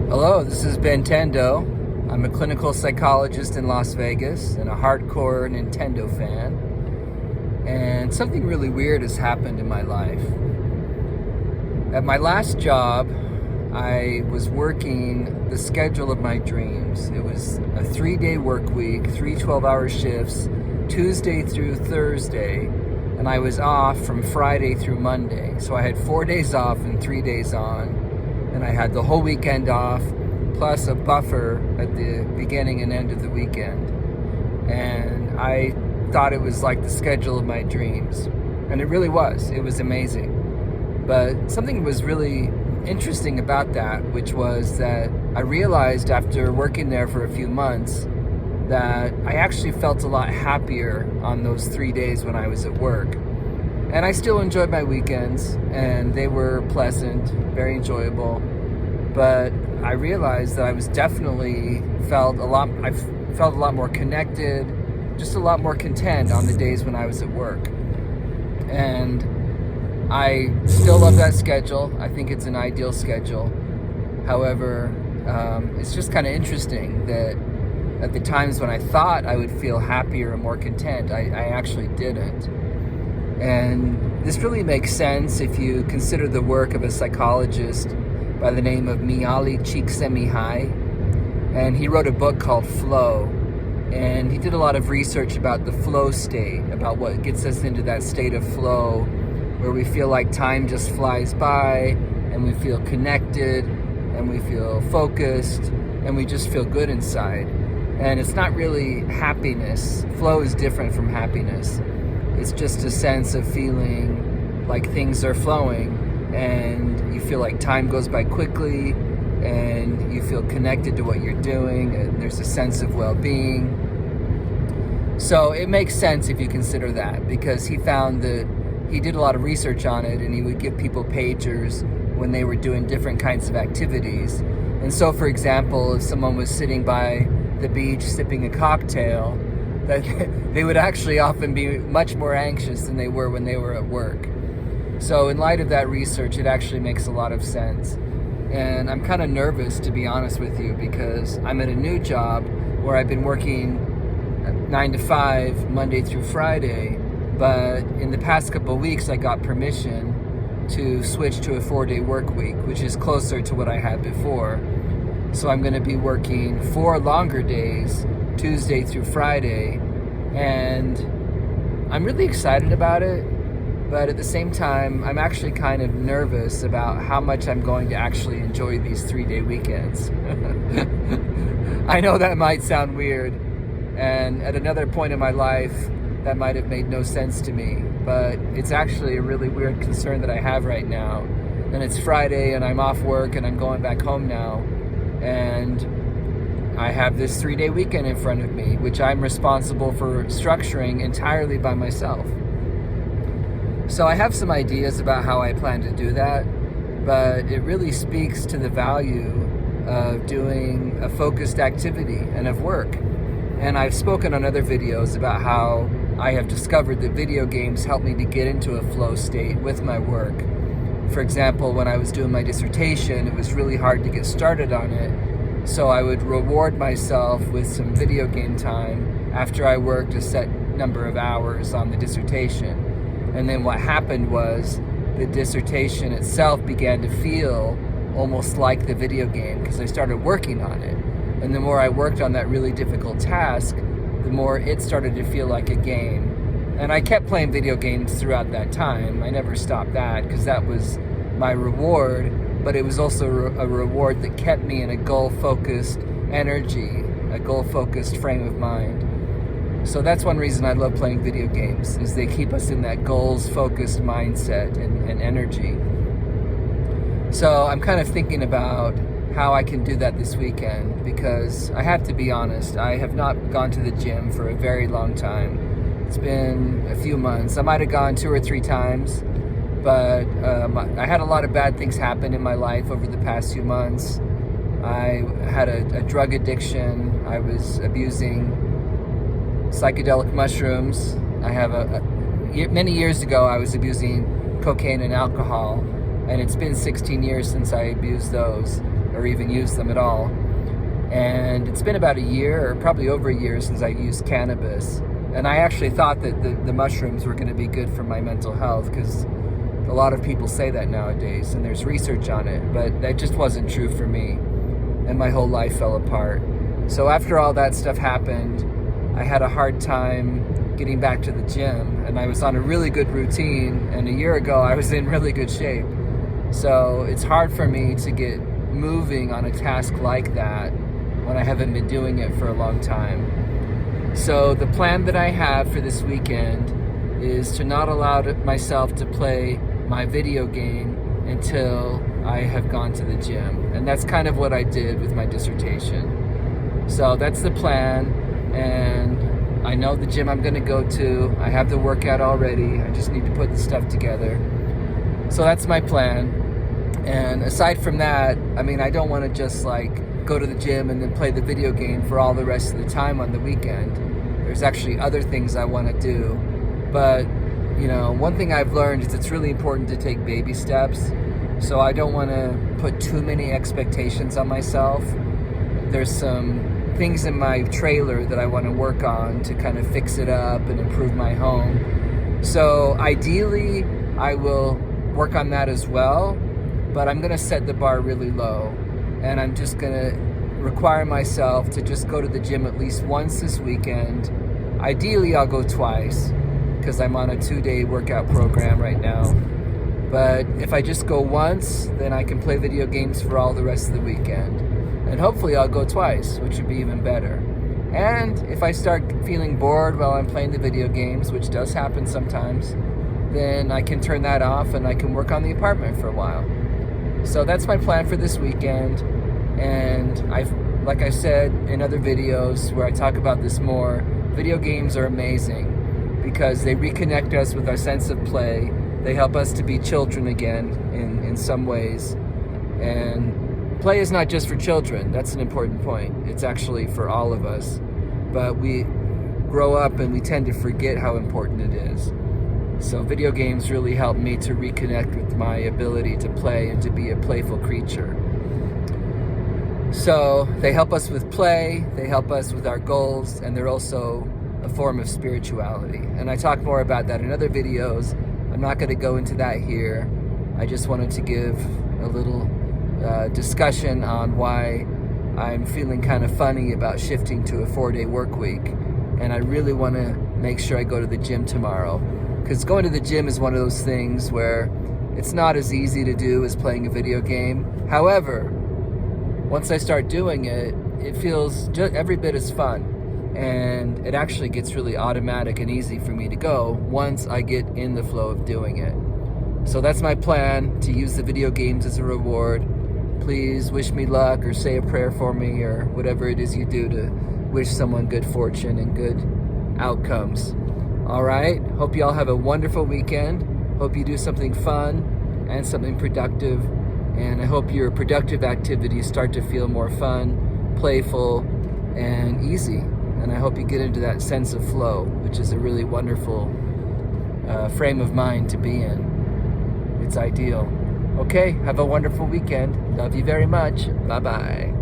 Hello, this is Ben Tendo. I'm a clinical psychologist in Las Vegas and a hardcore Nintendo fan. And something really weird has happened in my life. At my last job, I was working the schedule of my dreams. It was a 3-day work week, 3 12-hour shifts, Tuesday through Thursday, and I was off from Friday through Monday. So I had 4 days off and 3 days on. And I had the whole weekend off, plus a buffer at the beginning and end of the weekend. And I thought it was like the schedule of my dreams. And it really was. It was amazing. But something was really interesting about that, which was that I realized after working there for a few months that I actually felt a lot happier on those 3 days when I was at work. And I still enjoyed my weekends, and they were pleasant, very enjoyable. But I realized that I was definitely felt a lot more connected, just a lot more content on the days when I was at work. And I still love that schedule. I think it's an ideal schedule. However, it's just kind of interesting that at the times when I thought I would feel happier and more content, I actually didn't. And this really makes sense if you consider the work of a psychologist by the name of Mihaly Csikszentmihalyi. And he wrote a book called Flow. And he did a lot of research about the flow state, about what gets us into that state of flow where we feel like time just flies by and we feel connected and we feel focused and we just feel good inside. And it's not really happiness. Flow is different from happiness. It's just a sense of feeling like things are flowing and you feel like time goes by quickly and you feel connected to what you're doing and there's a sense of well-being. So it makes sense if you consider that, because he found that he did a lot of research on it and he would give people pagers when they were doing different kinds of activities. And so, for example, if someone was sitting by the beach sipping a cocktail, that they would actually often be much more anxious than they were when they were at work. So in light of that research, it actually makes a lot of sense. And I'm kind of nervous, to be honest with you, because I'm at a new job where I've been working 9 to 5, Monday through Friday, but in the past couple of weeks, I got permission to switch to a 4-day work week, which is closer to what I had before. So I'm going to be working 4 longer days, Tuesday through Friday, and I'm really excited about it, but at the same time, I'm actually kind of nervous about how much I'm going to actually enjoy these 3-day weekends. I know that might sound weird, and at another point in my life, that might have made no sense to me, but it's actually a really weird concern that I have right now. And it's Friday, and I'm off work, and I'm going back home now, and I have this 3-day weekend in front of me, which I'm responsible for structuring entirely by myself. So I have some ideas about how I plan to do that, but it really speaks to the value of doing a focused activity and of work. And I've spoken on other videos about how I have discovered that video games help me to get into a flow state with my work. For example, when I was doing my dissertation, it was really hard to get started on it. So I would reward myself with some video game time after I worked a set number of hours on the dissertation. And then what happened was the dissertation itself began to feel almost like the video game because I started working on it. And the more I worked on that really difficult task, the more it started to feel like a game. And I kept playing video games throughout that time. I never stopped that because that was my reward. But it was also a reward that kept me in a goal-focused energy, a goal-focused frame of mind. So that's one reason I love playing video games, is they keep us in that goals-focused mindset and energy. So I'm kind of thinking about how I can do that this weekend, because I have to be honest, I have not gone to the gym for a very long time. It's been a few months. I might have gone 2 or 3 times. But I had a lot of bad things happen in my life over the past few months. I had a drug addiction. I was abusing psychedelic mushrooms. Many years ago, I was abusing cocaine and alcohol. And it's been 16 years since I abused those, or even used them at all. And it's been about a year, or probably over a year, since I used cannabis. And I actually thought that the mushrooms were going to be good for my mental health, because a lot of people say that nowadays, and there's research on it, but that just wasn't true for me. And my whole life fell apart. So after all that stuff happened, I had a hard time getting back to the gym, and I was on a really good routine, and a year ago I was in really good shape. So it's hard for me to get moving on a task like that when I haven't been doing it for a long time. So the plan that I have for this weekend is to not allow myself to play my video game until I have gone to the gym. And that's kind of what I did with my dissertation. So that's the plan, and I know the gym I'm gonna go to. I have the workout already. I just need to put the stuff together. So that's my plan. And aside from that, I mean, I don't want to just like go to the gym and then play the video game for all the rest of the time on the weekend. There's actually other things I want to do. But, you know, one thing I've learned is it's really important to take baby steps. So I don't want to put too many expectations on myself. There's some things in my trailer that I want to work on to kind of fix it up and improve my home. So ideally, I will work on that as well, but I'm going to set the bar really low, and I'm just going to require myself to just go to the gym at least once this weekend. Ideally, I'll go twice, because I'm on a 2-day workout program right now. But if I just go once, then I can play video games for all the rest of the weekend. And hopefully I'll go twice, which would be even better. And if I start feeling bored while I'm playing the video games, which does happen sometimes, then I can turn that off and I can work on the apartment for a while. So that's my plan for this weekend. And like I said in other videos where I talk about this more, video games are amazing because they reconnect us with our sense of play. They help us to be children again in some ways. And play is not just for children. That's an important point. It's actually for all of us. But we grow up and we tend to forget how important it is. So video games really help me to reconnect with my ability to play and to be a playful creature. So they help us with play, they help us with our goals, and they're also a form of spirituality. And I talk more about that in other videos. I'm not going to go into that here. I just wanted to give a little discussion on why I'm feeling kind of funny about shifting to a 4-day work week. And I really want to make sure I go to the gym tomorrow. Because going to the gym is one of those things where it's not as easy to do as playing a video game. However, once I start doing it, it feels just every bit as fun. And it actually gets really automatic and easy for me to go once I get in the flow of doing it. So that's my plan, to use the video games as a reward. Please wish me luck or say a prayer for me or whatever it is you do to wish someone good fortune and good outcomes. All right, hope you all have a wonderful weekend. Hope you do something fun and something productive. And I hope your productive activities start to feel more fun, playful, and easy. And I hope you get into that sense of flow, which is a really wonderful frame of mind to be in. It's ideal. Okay, have a wonderful weekend. Love you very much. Bye-bye.